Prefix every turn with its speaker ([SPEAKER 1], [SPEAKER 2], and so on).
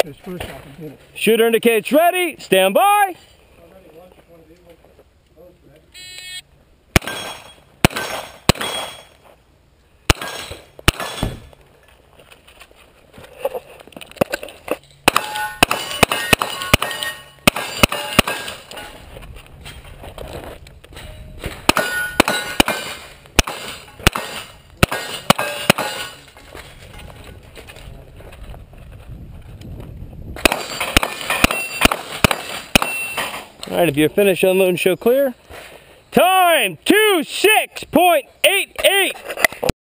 [SPEAKER 1] this first opportunity.
[SPEAKER 2] Shooter indicates ready. Stand by. All right, if you're finished, unload and show clear. Time 26.88.